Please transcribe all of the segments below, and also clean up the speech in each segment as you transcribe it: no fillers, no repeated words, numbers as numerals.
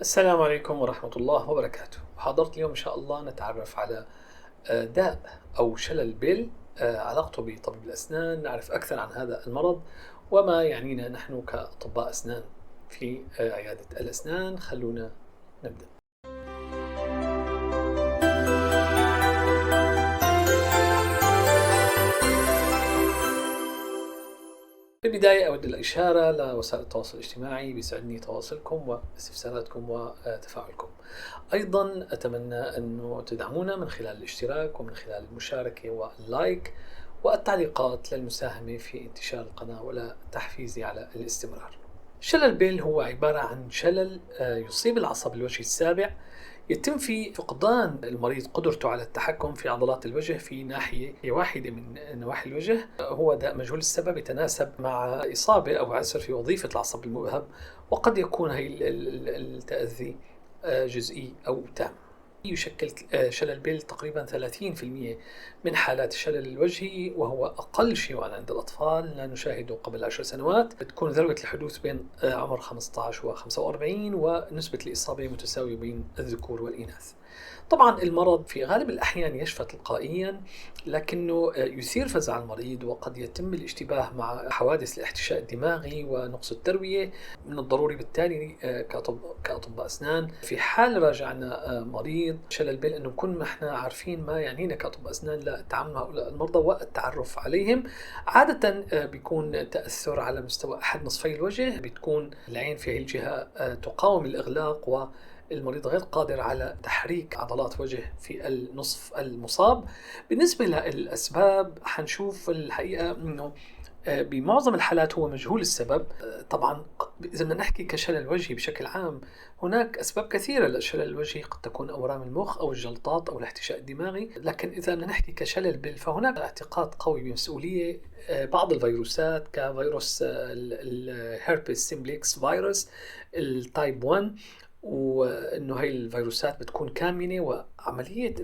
السلام عليكم ورحمة الله وبركاته. حضرت اليوم إن شاء الله نتعرف على داء أو شلل بيل، علاقته بطبيب الأسنان، نعرف أكثر عن هذا المرض وما يعنينا نحن كأطباء أسنان في عيادة الأسنان. خلونا نبدأ. في البداية أود الإشارة لوسائل التواصل الاجتماعي، بيسعدني تواصلكم واستفساراتكم وتفاعلكم. أيضا أتمنى أنه تدعمونا من خلال الاشتراك ومن خلال المشاركة واللايك والتعليقات للمساهمة في انتشار القناة ولتحفيزي على الاستمرار. شلل بيل هو عبارة عن شلل يصيب العصب الوجهي السابع، يتم في فقدان المريض قدرته على التحكم في عضلات الوجه في ناحية واحدة من نواحي الوجه. هو داء مجهول السبب، يتناسب مع إصابة أو عسر في وظيفة العصب المؤهب، وقد يكون هي التأذي جزئي أو تام. يشكل شلل بيل تقريبا 30% من حالات الشلل الوجهي، وهو أقل شيوعا عند الأطفال، لا نشاهده قبل 10 سنوات. بتكون ذروة الحدوث بين عمر 15 و 45، ونسبة الإصابة متساوية بين الذكور والإناث. طبعا المرض في غالب الأحيان يشفى تلقائيا، لكنه يثير فزع المريض، وقد يتم الاشتباه مع حوادث الاحتشاء الدماغي ونقص التروية. من الضروري بالتالي كأطباء أسنان في حال راجعنا مريض شلل بيل أنه نكون احنا عارفين ما يعنينا كأطباء أسنان للتعامل مع هؤلاء المرضى والتعرف عليهم. عادة بيكون تأثر على مستوى أحد نصفي الوجه، بتكون العين في هذه الجهة تقاوم الإغلاق، والمريض غير قادر على تحريك عضلات وجه في النصف المصاب. بالنسبة للأسباب حنشوف الحقيقة أنه بمعظم الحالات هو مجهول السبب. طبعا إذا بدنا نحكي كشلل وجهي بشكل عام، هناك أسباب كثيرة للشلل الوجهي، قد تكون أورام المخ أو الجلطات أو الاحتشاء الدماغي. لكن إذا بدنا نحكي كشلل بيل، فهناك اعتقاد قوي بمسؤولية بعض الفيروسات كفيروس الهيربس سيمبلكس فيروس التايب 1، وانه هي الفيروسات بتكون كامنه، وعمليه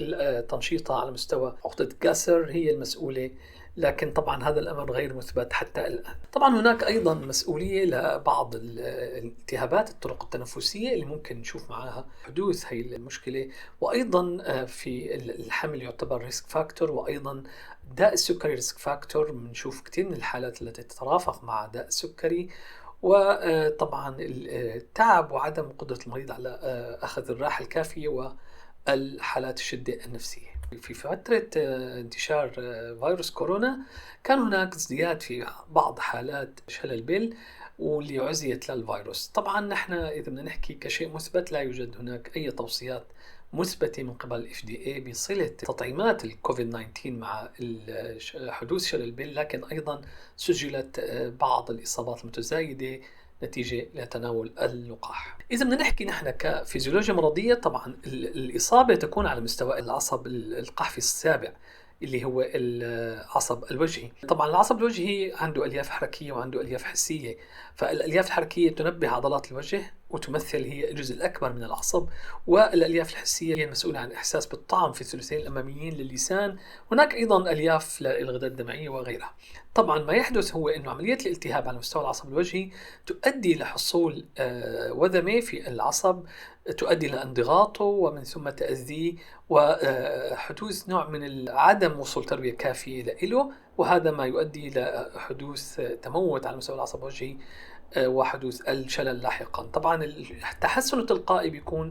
تنشيطها على مستوى عقده جاسر هي المسؤوله. لكن طبعا هذا الامر غير مثبت حتى الان. طبعا هناك ايضا مسؤوليه لبعض الالتهابات الطرق التنفسيه اللي ممكن نشوف معها حدوث هي المشكله، وايضا في الحمل يعتبر ريسك فاكتور، وايضا داء السكري ريسك فاكتور. بنشوف كثير من الحالات التي تترافق مع داء السكري، وطبعا التعب وعدم قدرة المريض على أخذ الراحة الكافية والحالات الشدة النفسية. في فترة انتشار فيروس كورونا كان هناك ازدياد في بعض حالات شلل بيل واللي عزيت للفيروس. طبعا نحن إذا بدنا نحكي كشيء مثبت، لا يوجد هناك أي توصيات مثبتة من قبل ال FDA بصلة تطعيمات الكوفيد 19 مع حدوث شلل بيل، لكن أيضا سجلت بعض الإصابات المتزايدة نتيجة لتناول اللقاح. إذا بدنا نحكي نحن كفيزيولوجيا مرضية، طبعا الإصابة تكون على مستوى العصب القحفي السابع اللي هو العصب الوجهي. طبعا العصب الوجهي عنده ألياف حركية وعنده ألياف حسية، فالألياف الحركية تنبه عضلات الوجه وتمثل هي الجزء الأكبر من العصب، والألياف الحسية هي المسؤولة عن الإحساس بالطعم في الثلثين الأماميين للسان. هناك أيضا ألياف للغدة الدمعية وغيرها. طبعا ما يحدث هو أنه عملية الالتهاب على مستوى العصب الوجهي تؤدي لحصول وذمة في العصب، تؤدي لانضغاطه ومن ثم تأذيه، وحدوث نوع من عدم وصول تروية كافية له، وهذا ما يؤدي إلى حدوث تموت على مستوى العصب الوجهي وحدوث الشلل لاحقا. طبعا التحسن التلقائي بيكون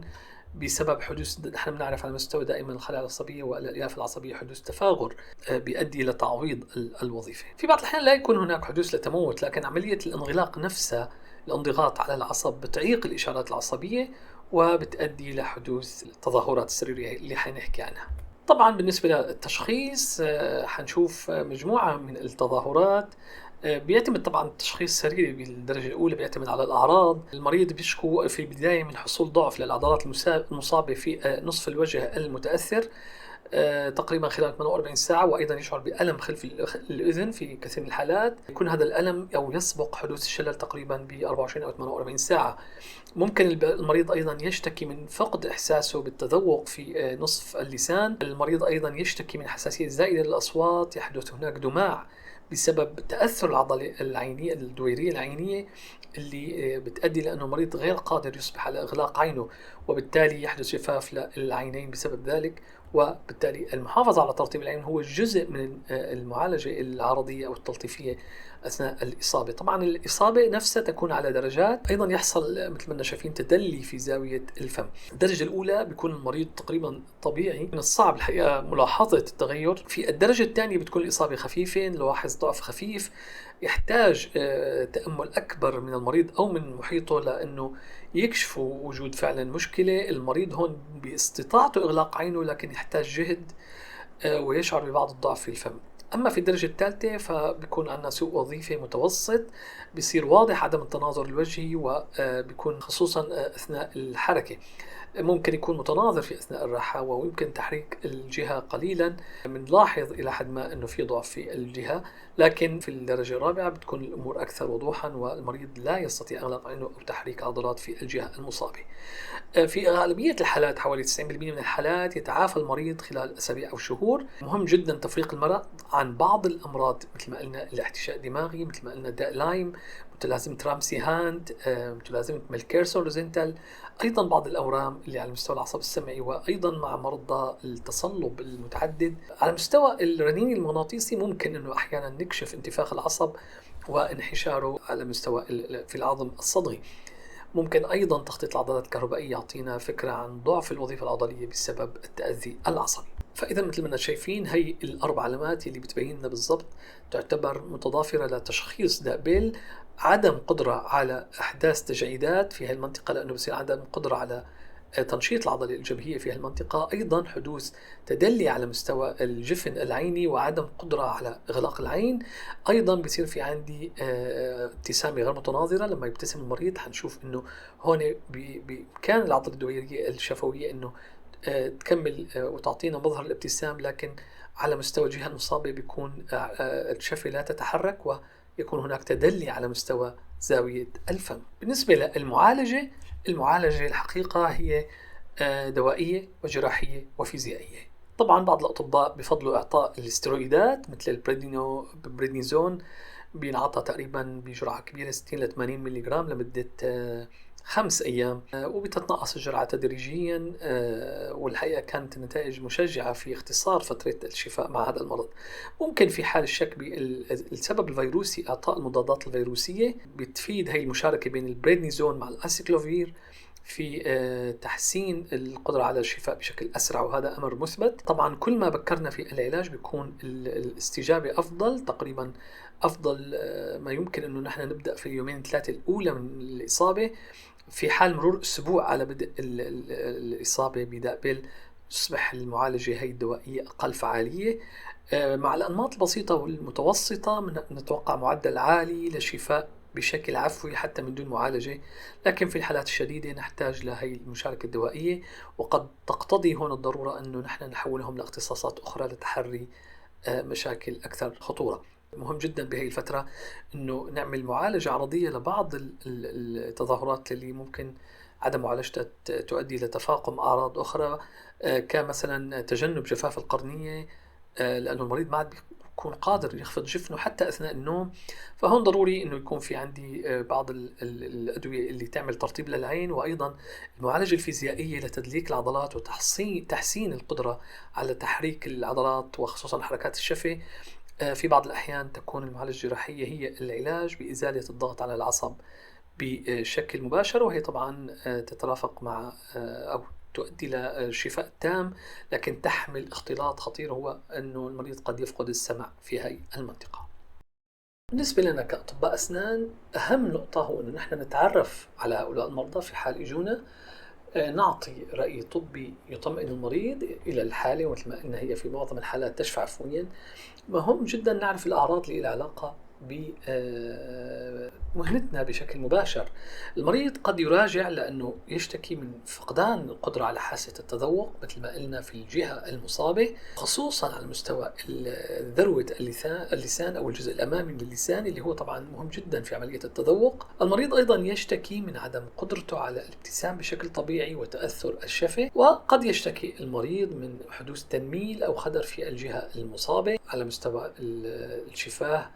بسبب حدوث، نحن بنعرف على مستوى دائما الخلايا العصبية والألياف العصبية حدوث تفاغر بيؤدي إلى تعويض الوظيفة. في بعض الأحيان لا يكون هناك حدوث لتموت، لكن عملية الانغلاق نفسها، الانضغاط على العصب، بتعيق الإشارات العصبية وبتؤدي لحدوث التظاهرات السريرية اللي حنحكي عنها. طبعا بالنسبة للتشخيص حنشوف مجموعة من التظاهرات. بيعتمد طبعا التشخيص السريري بالدرجة الأولى، بيعتمد على الأعراض. المريض بيشكو في البداية من حصول ضعف للعضلات المصابة في نصف الوجه المتأثر تقريبا خلال 48 ساعة، وأيضا يشعر بألم خلف الأذن في كثير من الحالات. يكون هذا الألم أو يسبق حدوث الشلل تقريبا ب 24 أو 48 ساعة. ممكن المريض أيضا يشتكي من فقد إحساسه بالتذوق في نصف اللسان. المريض أيضا يشتكي من حساسية زائدة للأصوات، يحدث هناك دماع بسبب تأثر العضلة العينية الدويرية العينية اللي بتؤدي لأنه المريض غير قادر يصبح على إغلاق عينه، وبالتالي يحدث جفاف للعينين بسبب ذلك. وبالتالي المحافظة على ترطيب العين هو جزء من المعالجة العرضية أو التلطيفية أثناء الإصابة. طبعا الإصابة نفسها تكون على درجات، أيضا يحصل مثل ما شايفين تدلي في زاوية الفم. الدرجة الأولى بيكون المريض تقريبا طبيعي، من الصعب الحقيقة ملاحظة التغير. في الدرجة الثانية بتكون الإصابة خفيفة، نلاحظ ضعف خفيف يحتاج تأمل أكبر من المريض أو من محيطه لأنه يكشفوا وجود فعلا مشكلة. المريض هون باستطاعته إغلاق عينه لكن يحتاج جهد ويشعر ببعض الضعف في الفم. أما في الدرجة الثالثة فبيكون عندنا سوء وظيفي متوسط، بيصير واضح عدم التناظر الوجهي، وبيكون خصوصا أثناء الحركة. ممكن يكون متناظر في أثناء الراحة ويمكن تحريك الجهة قليلا، بنلاحظ إلى حد ما أنه في ضعف في الجهة. لكن في الدرجة الرابعة بتكون الأمور أكثر وضوحا والمريض لا يستطيع إغلاق عينه أو تحريك عضلات في الجهة المصابة. في غالبية الحالات حوالي 90% من الحالات يتعافى المريض خلال أسابيع أو شهور. مهم جدا تفريق المرض عن بعض الأمراض مثل ما قلنا الاحتشاء الدماغي، مثل ما قلنا داء لايم، متلازمة رامسي هاند، متلازمة ميلكيرسون روزنتال، أيضا بعض الأورام اللي على مستوى العصب السمعي، وأيضا مع مرضى التصلب المتعدد. على مستوى الرنين المغناطيسي ممكن أنه أحيانا نكشف انتفاخ العصب وانحشاره على مستوى في العظم الصدغي. ممكن أيضا تخطيط العضلات الكهربائية يعطينا فكرة عن ضعف الوظيفة العضلية بسبب التأذي العصبي. فإذا مثل ما شايفين هي الأربع علامات اللي بتبين لنا بالضبط تعتبر متضافرة لتشخيص داء بيل. عدم قدرة على إحداث تجاعيدات في هذه المنطقة لأنه بصير عدم قدرة على تنشيط العضلة الجبهية في المنطقة، أيضا حدوث تدلي على مستوى الجفن العيني وعدم قدرة على إغلاق العين. أيضا بيصير في عندي ابتسامة غير متناظرة. لما يبتسم المريض حنشوف أنه هون بإمكان العضلة الدويرية الشفوية أنه تكمل وتعطينا مظهر الابتسام، لكن على مستوى الجهة المصابة بيكون الشفة لا تتحرك ويكون هناك تدلي على مستوى زاوية الفم. بالنسبة للمعالجة، المعالجة الحقيقة هي دوائية وجراحية وفيزيائية. طبعا بعض الأطباء بفضلوا إعطاء الاسترويدات مثل البريدنيزون، بينعطى تقريبا بجرعة كبيرة 60 ل 80 ملغ لمدة 5 أيام، وبتتنقص الجرعة تدريجيا. والحقيقة كانت النتائج مشجعة في اختصار فترة الشفاء مع هذا المرض. ممكن في حال الشك بالسبب الفيروسي إعطاء المضادات الفيروسية. بتفيد هي المشاركة بين البريدنيزون مع الأسيكلوفير في تحسين القدرة على الشفاء بشكل أسرع، وهذا أمر مثبت. طبعا كل ما بكرنا في العلاج بيكون الاستجابة أفضل، تقريبا أفضل ما يمكن أنه نحن نبدأ في اليومين 3 الأولى من الإصابة. في حال مرور أسبوع على بدء الإصابة بداء بيل تصبح المعالجة هي الدوائية أقل فعالية. مع الأنماط البسيطة والمتوسطة نتوقع معدل عالي للشفاء بشكل عفوي حتى من دون معالجة، لكن في الحالات الشديدة نحتاج لهي المشاركة الدوائية، وقد تقتضي هون الضرورة أنه نحن نحولهم لاختصاصات أخرى لتحري مشاكل أكثر خطورة. مهم جدا بهي الفترة أنه نعمل معالجة عرضية لبعض التظاهرات اللي ممكن عدم معالجتها تؤدي لتفاقم أعراض أخرى، كمثلا تجنب جفاف القرنية، لأنه المريض ما عاد بيكون قادر يخفض جفنه حتى أثناء النوم. فهون ضروري أنه يكون في عندي بعض الأدوية اللي تعمل ترطيب للعين، وأيضا المعالجة الفيزيائية لتدليك العضلات وتحسين القدرة على تحريك العضلات وخصوصا حركات الشفة. في بعض الأحيان تكون المعالجة الجراحية هي العلاج بإزالة الضغط على العصب بشكل مباشر، وهي طبعا تترافق مع أو تؤدي للشفاء التام، لكن تحمل اختلاط خطير هو أنه المريض قد يفقد السمع في هذه المنطقة. بالنسبة لنا كأطباء أسنان أهم نقطة هو أنه نحن نتعرف على هؤلاء المرضى في حال إجونا، نعطي رأي طبي يطمئن المريض إلى الحالة، ومثل ما قلنا هي في معظم الحالات تشفى عفويا. مهم جدا نعرف الأعراض اللي لها علاقة بمهنتنا بشكل مباشر. المريض قد يراجع لأنه يشتكي من فقدان القدرة على حاسة التذوق مثل ما قلنا في الجهة المصابة، خصوصا على مستوى ذروة اللسان أو الجزء الأمامي من اللسان اللي هو طبعا مهم جدا في عملية التذوق. المريض أيضا يشتكي من عدم قدرته على الابتسام بشكل طبيعي وتأثر الشفة، وقد يشتكي المريض من حدوث تنميل أو خدر في الجهة المصابة على مستوى الشفاه،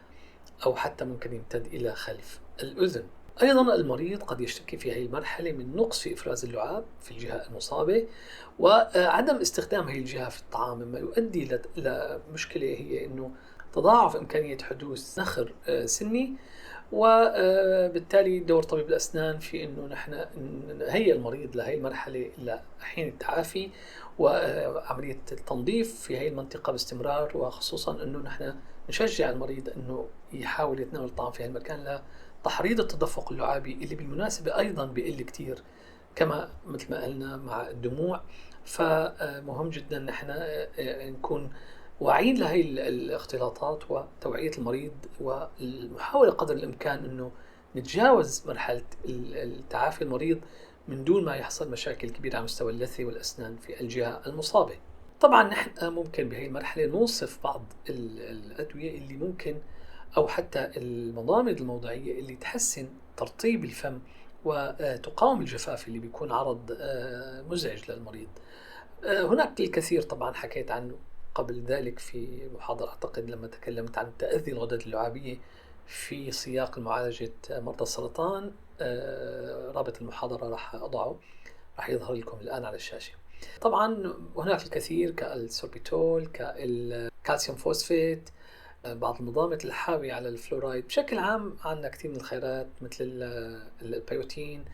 أو حتى ممكن يمتد إلى خلف الأذن. أيضا المريض قد يشتكي في هذه المرحلة من نقص في إفراز اللعاب في الجهة المصابة، وعدم استخدام هذه الجهة في الطعام، مما يؤدي لمشكلة هي أنه تضاعف إمكانية حدوث نخر سني، وبالتالي دور طبيب الأسنان في أنه نحن نهيئ المريض لهي المرحلة لحين التعافي وعملية التنظيف في هذه المنطقة باستمرار، وخصوصا أنه نحن نشجع المريض أنه يحاول يتناول الطعام في هذا المكان لتحريض التدفق اللعابي اللي بالمناسبة أيضا بيقل كتير كما مثل ما قلنا مع الدموع. فمهم جدا نحن نكون واعيين لهي الاختلاطات وتوعية المريض، والمحاولة قدر الإمكان أنه نتجاوز مرحلة التعافي المريض من دون ما يحصل مشاكل كبيرة على مستوى اللثة والأسنان في الجهة المصابة. طبعا نحن ممكن بهي المرحلة نوصف بعض الأدوية اللي ممكن أو حتى المضامد الموضعية اللي تحسن ترطيب الفم وتقاوم الجفاف اللي بيكون عرض مزعج للمريض. هناك الكثير طبعا حكيت عنه قبل ذلك في محاضرة أعتقد لما تكلمت عن تأذي الغدد اللعابية في سياق معالجة مرضى السرطان. رابط المحاضرة راح أضعه، راح يظهر لكم الآن على الشاشة. طبعا هناك الكثير كالسوربيتول، كالسيوم فوسفات، بعض المضامات الحاوية على الفلورايد. بشكل عام عندنا كثير من الخيارات مثل البيوتين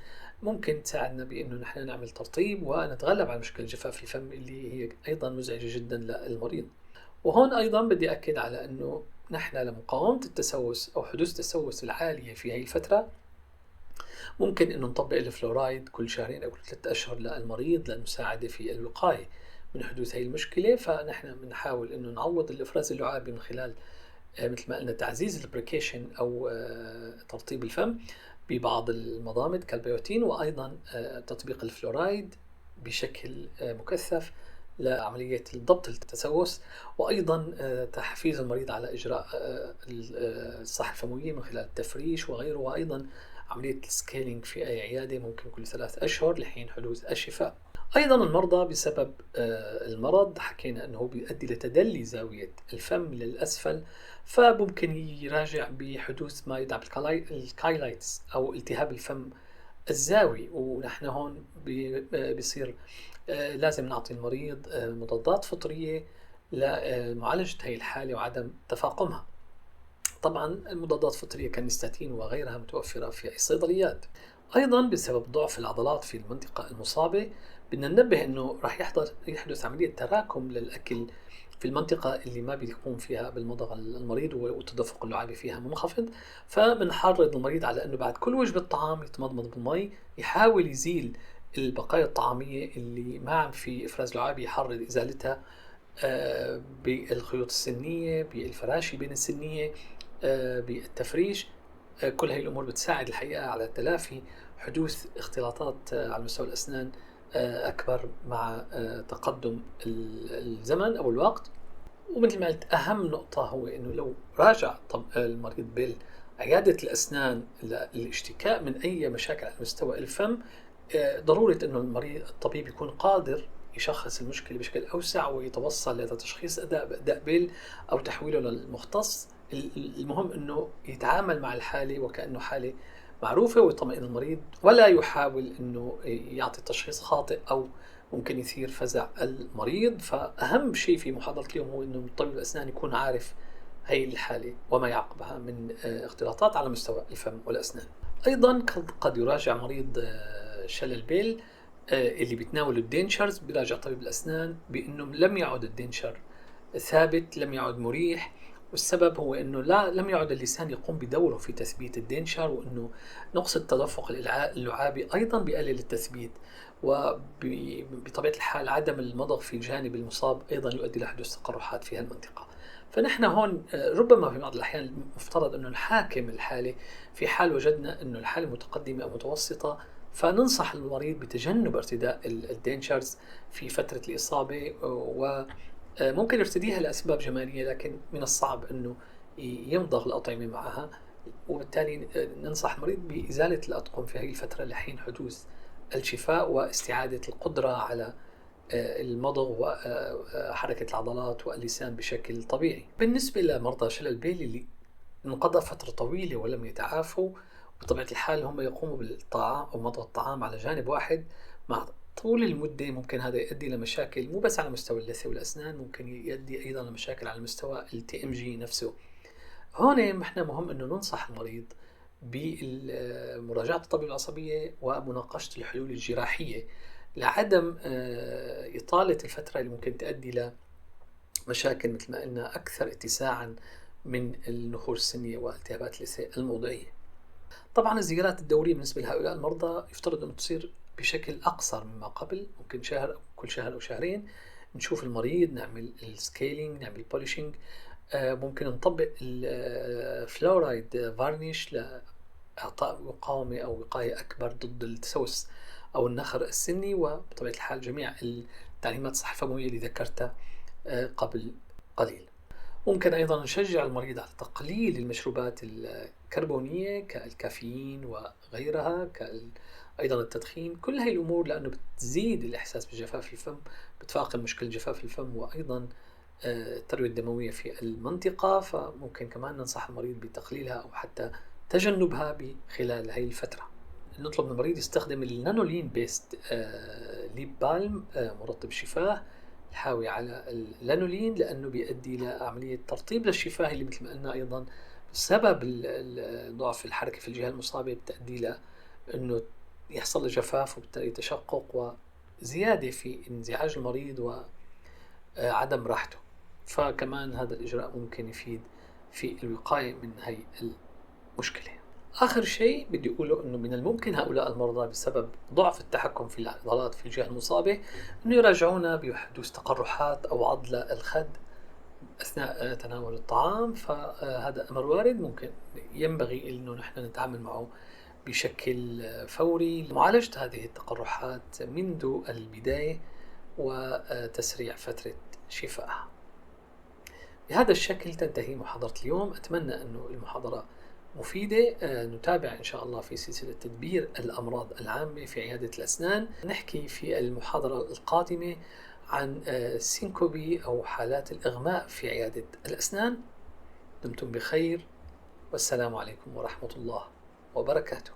ممكن تساعدنا بأنه نحن نعمل ترطيب ونتغلب على مشكلة جفاف الفم اللي هي أيضا مزعجة جدا للمريض. وهون أيضا بدي أكد على أنه نحن لمقاومة التسوس أو حدوث التسوس العالية في هذه الفترة ممكن أنه نطبق الفلورايد كل شهرين أو كل 3 أشهر للمريض للمساعدة في الوقاية من حدوث هذه المشكلة. فنحن بنحاول أنه نعوض الإفراز اللعابي من خلال مثل ما قلنا تعزيز البريكيشن أو ترطيب الفم ببعض المضامد كالبيوتين، وأيضا تطبيق الفلورايد بشكل مكثف لعملية ضبط التسوس، وأيضا تحفيز المريض على إجراء الصحة الفموية من خلال التفريش وغيره، وأيضا عملية السكيلينج في أي عيادة ممكن كل 3 أشهر لحين حدوث الشفاء. أيضا المرضى بسبب المرض حكينا أنه بيؤدي لتدلي زاوية الفم للأسفل، فممكن يراجع بحدوث ما يدعى بالكايلايتس أو التهاب الفم الزاوي، ونحن هون بيصير لازم نعطي المريض مضادات فطرية لمعالجة هذه الحالة وعدم تفاقمها. طبعا المضادات الفطرية كالنستاتين وغيرها متوفرة في الصيدليات. أيضا بسبب ضعف العضلات في المنطقة المصابة بدنا ننبه أنه راح يحدث عملية تراكم للأكل في المنطقة اللي ما بيقوم فيها بالمضغ المريض والتدفق اللعابي فيها منخفض. فبنحرض المريض على أنه بعد كل وجبة طعام يتمضمض بالمي، يحاول يزيل البقايا الطعامية اللي ما عم في إفراز لعابي، يحرض إزالتها بالخيوط السنية، بالفراشي بين السنية، بالتفريش. كل هاي الأمور بتساعد الحقيقة على تلافي حدوث اختلاطات على مستوى الأسنان أكبر مع تقدم الزمن أو الوقت. ومثل ما قلت أهم نقطة هو أنه لو راجع المريض بعيادة الأسنان للاشتكاء من أي مشاكل على مستوى الفم، ضرورة أنه الطبيب يكون قادر يشخص المشكلة بشكل أوسع ويتوصل لتشخيص أداء بيل أو تحويله للمختص. المهم أنه يتعامل مع الحالة وكأنه حالة معروفة ويطمئن المريض، ولا يحاول أنه يعطي تشخيص خاطئ أو ممكن يثير فزع المريض. فأهم شيء في محاضرة اليوم هو أنه طبيب الأسنان يكون عارف هي الحالة وما يعقبها من اختلاطات على مستوى الفم والأسنان. أيضا قد يراجع مريض شلل بيل اللي بيتناول الدينشرز، بيراجع طبيب الأسنان بأنه لم يعد الدينشر ثابت، لم يعد مريح، والسبب هو أنه لم يعد اللسان يقوم بدوره في تثبيت الدينشر، وأنه نقص التدفق اللعابي أيضا بيقلل التثبيت، وبطبيعة الحال عدم المضغ في الجانب المصاب أيضا يؤدي لحدوث تقرحات في هالمنطقة. فنحن هون ربما في بعض الأحيان مفترض أنه نحاكم الحالة في حال وجدنا أنه الحالة متقدمة أو متوسطة، فننصح المريض بتجنب ارتداء الدينشرز في فترة الإصابة، وممكن يرتديها لأسباب جمالية، لكن من الصعب أنه يمضغ الأطعمة معها، وبالتالي ننصح المريض بإزالة الأطقم في هذه الفترة لحين حدوث الشفاء واستعادة القدرة على المضغ وحركة العضلات واللسان بشكل طبيعي. بالنسبة لمرضى شلل البيلي اللي انقضى فترة طويلة ولم يتعافوا، بطبيعة الحال هم يقوموا بالطعام أو مضغ الطعام على جانب واحد مع طول المدة، ممكن هذا يؤدي لمشاكل مو بس على مستوى اللثة والأسنان، ممكن يؤدي أيضا لمشاكل على مستوى TMG نفسه. هون احنا مهم انه ننصح المريض بمراجعة الطبيب العصبية ومناقشة الحلول الجراحية لعدم إطالة الفترة اللي ممكن تؤدي لمشاكل مثل ما قلنا أكثر اتساعا من النخور السنية والتهابات اللثة الموضعية. طبعا الزيارات الدورية بالنسبة لهؤلاء المرضى يفترض أن تصير بشكل أقصر مما قبل، ممكن شهر أو كل شهر أو شهرين نشوف المريض، نعمل السكيلينج، نعمل بوليشنج، ممكن نطبق الفلورايد فارنيش لإعطاء مقاومة أو وقاية أكبر ضد التسوس أو النخر السني، وبطبيعة الحال جميع التعليمات الصحة الفموية اللي ذكرتها قبل قليل. ممكن أيضا نشجع المريض على تقليل المشروبات الكربونية كالكافيين وغيرها، أيضا التدخين، كل هاي الأمور لأنه بتزيد الإحساس بجفاف الفم، بتفاقم مشكلة جفاف الفم وأيضا التروية الدموية في المنطقة، فممكن كمان ننصح المريض بتقليلها أو حتى تجنبها خلال هاي الفترة. نطلب من المريض يستخدم النانولين بيست ليب بالم مرطب شفاه الحاوي على اللانولين، لأنه بيؤدي لعملية ترطيب للشفاه اللي مثل ما قلنا أيضا بسبب ضعف الحركة في الجهة المصابة بتؤدي لأنه يحصل له جفاف وبالتالي تشقق وزيادة في انزعاج المريض وعدم راحته. فكمان هذا الإجراء ممكن يفيد في الوقاية من هاي المشكلة. آخر شيء بدي أقوله أنه من الممكن هؤلاء المرضى بسبب ضعف التحكم في العضلات في الجهة المصابة أنه يراجعونا بحدوث تقرحات أو عضلة الخد أثناء تناول الطعام، فهذا أمر وارد ممكن ينبغي أنه نحن نتعامل معه بشكل فوري لمعالجة هذه التقرحات منذ البداية وتسريع فترة شفائها. بهذا الشكل تنتهي محاضرة اليوم. أتمنى أنه المحاضرة مفيدة. نتابع إن شاء الله في سلسلة تدبير الأمراض العامة في عيادة الأسنان. نحكي في المحاضرة القادمة عن سينكوبي أو حالات الإغماء في عيادة الأسنان. دمتم بخير، والسلام عليكم ورحمة الله وبركاته.